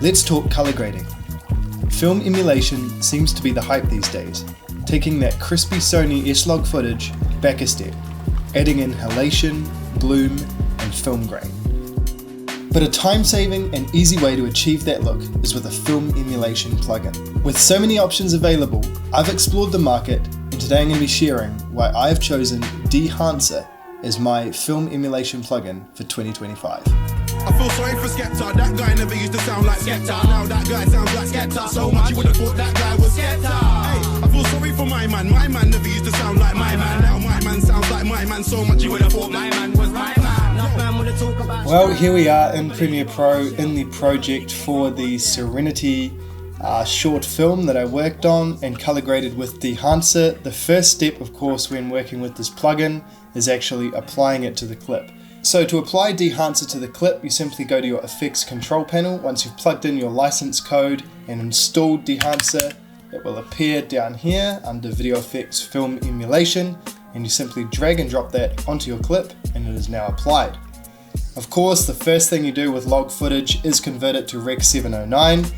Let's talk color grading. Film emulation seems to be the hype these days, taking that crispy Sony S-Log footage back a step, adding in halation, bloom, and film grain. But a time-saving and easy way to achieve that look is with a film emulation plugin. With so many options available, I've explored the market, and today I'm going to be sharing why I have chosen Dehancer as my film emulation plugin for 2025. I feel sorry for Skepta, that guy never used to sound like Skepta. Now that guy sounds like Skepta so much you would have thought that guy was Skepta. Hey, I feel sorry for my man never used to sound like my man. Now my man sounds like my man so much you would have thought my man was my man. Not man would have talked about. Well, here we are in Premiere Pro in the project for the Serenity short film that I worked on and color graded with Dehancer. The first step, of course, when working with this plugin is actually applying it to the clip. So to apply Dehancer to the clip, you simply go to your effects control panel. Once you've plugged in your license code and installed Dehancer, it will appear down here under Video Effects Film Emulation, and you simply drag and drop that onto your clip and it is now applied. Of course, the first thing you do with log footage is convert it to Rec.709,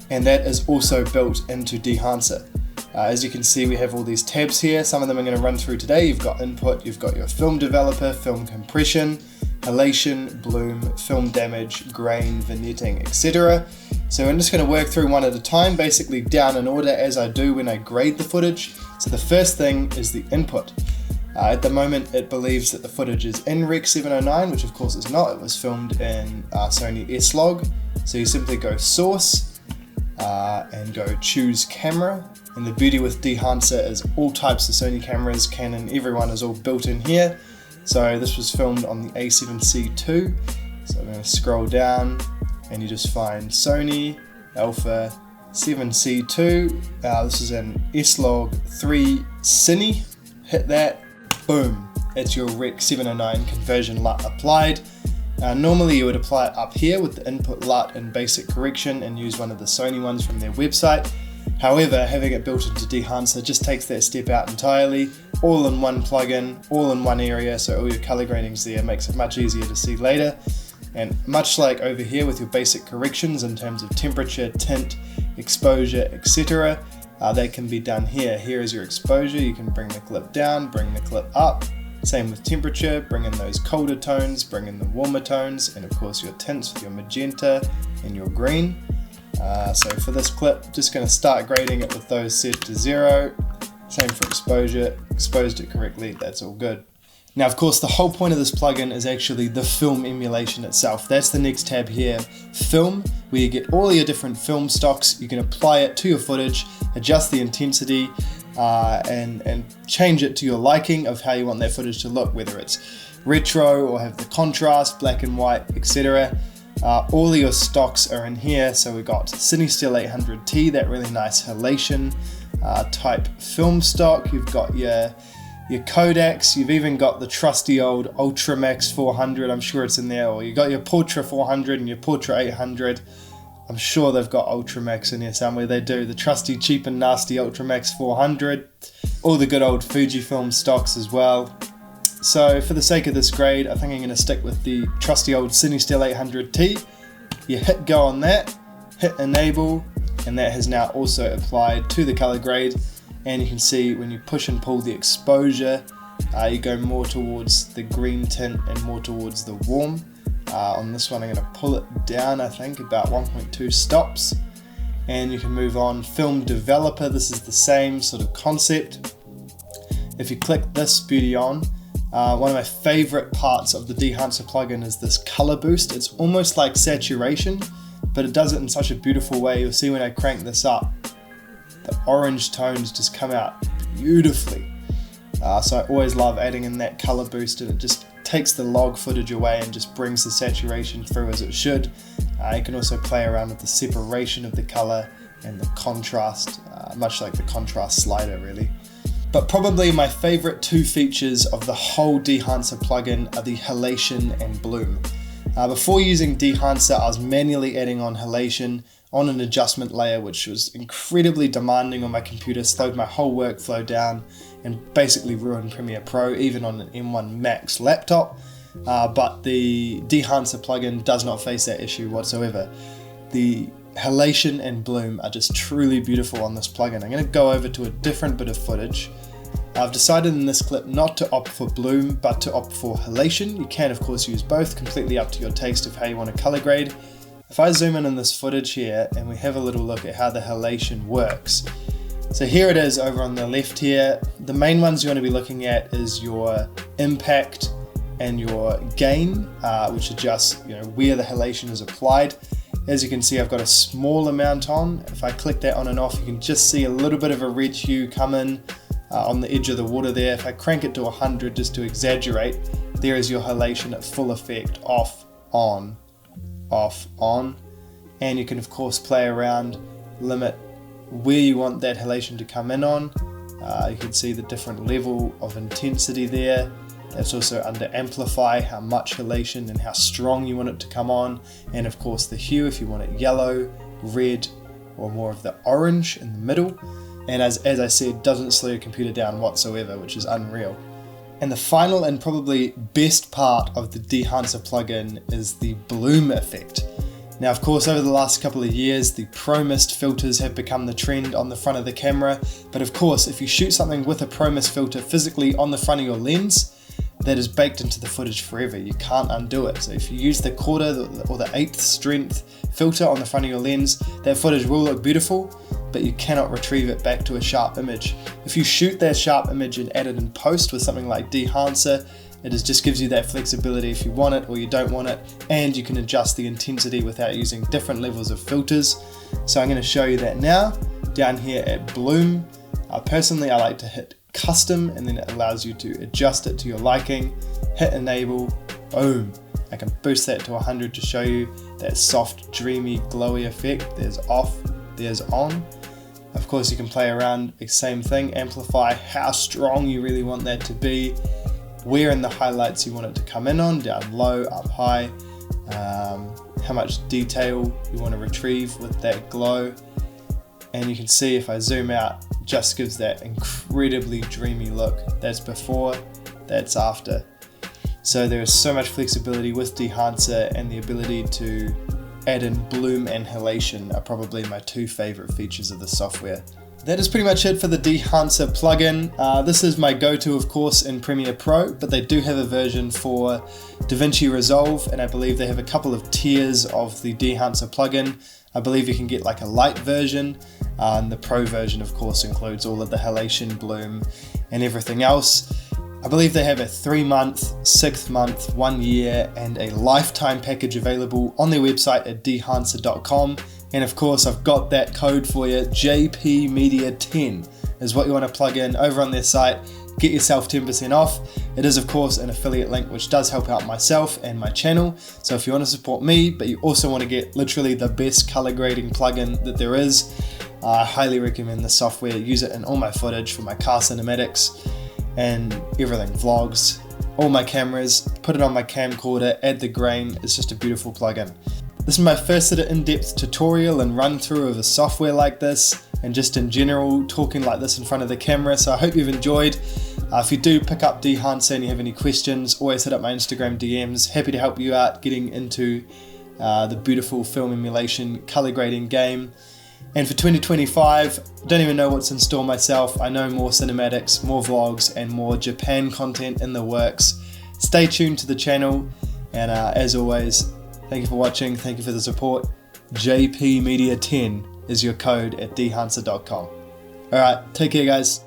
and that is also built into Dehancer. As you can see, we have all these tabs here. Some of them I'm going to run through today. You've got input, you've got your film developer, film compression, halation, bloom, film damage, grain, vignetting, etc. So I'm just going to work through one at a time, basically down in order as I do when I grade the footage. So the first thing is the input. At the moment it believes that the footage is in Rec.709, which of course is not. It was filmed in Sony S-Log. So you simply go source and go choose camera. And the beauty with Dehancer is all types of Sony cameras, Canon, everyone is all built in here. So this was filmed on the A7C II. So I'm going to scroll down and you just find Sony Alpha 7C II. This is an S-Log 3 Cine. Hit that, boom, it's your Rec.709 conversion LUT applied. Normally you would apply it up here with the input LUT and basic correction and use one of the Sony ones from their website. However, having it built into Dehancer just takes that step out entirely, all in one plugin, all in one area, so all your color gradings there makes it much easier to see later. And much like over here with your basic corrections in terms of temperature, tint, exposure, etc., that can be done here. Here is your exposure, you can bring the clip down, bring the clip up. Same with temperature, bring in those colder tones, bring in the warmer tones, and of course your tints with your magenta and your green. So for this clip, just going to start grading it with those set to 0. Same for exposure, exposed it correctly, that's all good. Now of course the whole point of this plugin is actually the film emulation itself. That's the next tab here, film, where you get all your different film stocks. You can apply it to your footage, adjust the intensity, and change it to your liking of how you want that footage to look, whether it's retro or have the contrast, black and white, etc. All of your stocks are in here. So we've got CineStill 800T, that really nice halation type film stock. You've got your Kodaks, you've even got the trusty old Ultramax 400, I'm sure it's in there, or you got your Portra 400 and your Portra 800. I'm sure they've got Ultramax in here somewhere. They do, the trusty cheap and nasty Ultramax 400. All the good old Fujifilm stocks as well. So for the sake of this grade, I think I'm going to stick with the trusty old CineStill 800T. You hit go on that, hit enable, and that has now also applied to the color grade. And you can see when you push and pull the exposure, you go more towards the green tint and more towards the warm. On this one I'm going to pull it down, I think about 1.2 stops. And you can move on. Film developer, this is the same sort of concept. If you click this beauty on, one of my favorite parts of the Dehancer plugin is this color boost. It's almost like saturation, but it does it in such a beautiful way. You'll see when I crank this up, the orange tones just come out beautifully. So I always love adding in that color boost, and it just takes the log footage away and just brings the saturation through as it should. You can also play around with the separation of the color and the contrast, much like the contrast slider really. But probably my favorite two features of the whole Dehancer plugin are the halation and bloom. Before using Dehancer, I was manually adding on halation on an adjustment layer, which was incredibly demanding on my computer, slowed my whole workflow down, and basically ruined Premiere Pro, even on an M1 Max laptop. But the Dehancer plugin does not face that issue whatsoever. The halation and bloom are just truly beautiful on this plugin. I'm going to go over to a different bit of footage. I've decided in this clip not to opt for bloom, but to opt for halation. You can of course use both, completely up to your taste of how you want to color grade. If I zoom in this footage here and we have a little look at how the halation works. So here it is over on the left here. The main ones you want to be looking at is your impact and your gain, which adjusts where the halation is applied. As you can see, I've got a small amount on. If I click that on and off, you can just see a little bit of a red hue come in on the edge of the water there. If I crank it to 100 just to exaggerate, there is your halation at full effect, off, on, off, on. And you can of course play around, limit where you want that halation to come in on. You can see the different level of intensity there. That's also under amplify, how much halation and how strong you want it to come on. And of course the hue, if you want it yellow, red, or more of the orange in the middle. And as I said, doesn't slow your computer down whatsoever, which is unreal. And the final and probably best part of the Dehancer plugin is the bloom effect. Now of course over the last couple of years the Pro Mist filters have become the trend on the front of the camera, but of course if you shoot something with a Pro Mist filter physically on the front of your lens, that is baked into the footage forever. You can't undo it. So if you use the 1/4 or the 1/8 strength filter on the front of your lens, that footage will look beautiful, but you cannot retrieve it back to a sharp image. If you shoot that sharp image and add it in post with something like Dehancer, it just gives you that flexibility if you want it or you don't want it, and you can adjust the intensity without using different levels of filters. So I'm going to show you that now. Down here at bloom, personally I like to hit custom, and then it allows you to adjust it to your liking. Hit enable, boom. I can boost that to 100 to show you that soft, dreamy, glowy effect. There's off, there's on. Of course you can play around, same thing, amplify how strong you really want that to be, where in the highlights you want it to come in on, down low, up high, how much detail you want to retrieve with that glow. And you can see if I zoom out, just gives that incredibly dreamy look. That's before, that's after. So there is so much flexibility with Dehancer, and the ability to add in bloom and halation are probably my two favorite features of the software. That is pretty much it for the Dehancer plugin. This is my go-to of course in Premiere Pro, but they do have a version for DaVinci Resolve, and I believe they have a couple of tiers of the Dehancer plugin. I believe you can get like a light version, and the Pro version of course includes all of the halation, bloom, and everything else. I believe they have a 3-month, 6-month, 1 year, and a lifetime package available on their website at dehancer.com. And of course I've got that code for you, JPmedia10 is what you want to plug in over on their site. Get yourself 10% off. It is of course an affiliate link which does help out myself and my channel. So if you want to support me, but you also want to get literally the best color grading plugin that there is, I highly recommend the software. Use it in all my footage for my car cinematics and everything, vlogs, all my cameras. Put it on my camcorder, add the grain. It's just a beautiful plugin. This is my first sort of in-depth tutorial and run through of a software like this, and just in general talking like this in front of the camera. So I hope you've enjoyed. If you do pick up Dehancer and you have any questions, always hit up my Instagram DMs. Happy to help you out getting into the beautiful film emulation color grading game. And for 2025, don't even know what's in store myself. I know more cinematics, more vlogs, and more Japan content in the works. Stay tuned to the channel, and as always, thank you for watching, thank you for the support. JPmedia10 is your code at dehancer.com. Alright, take care guys.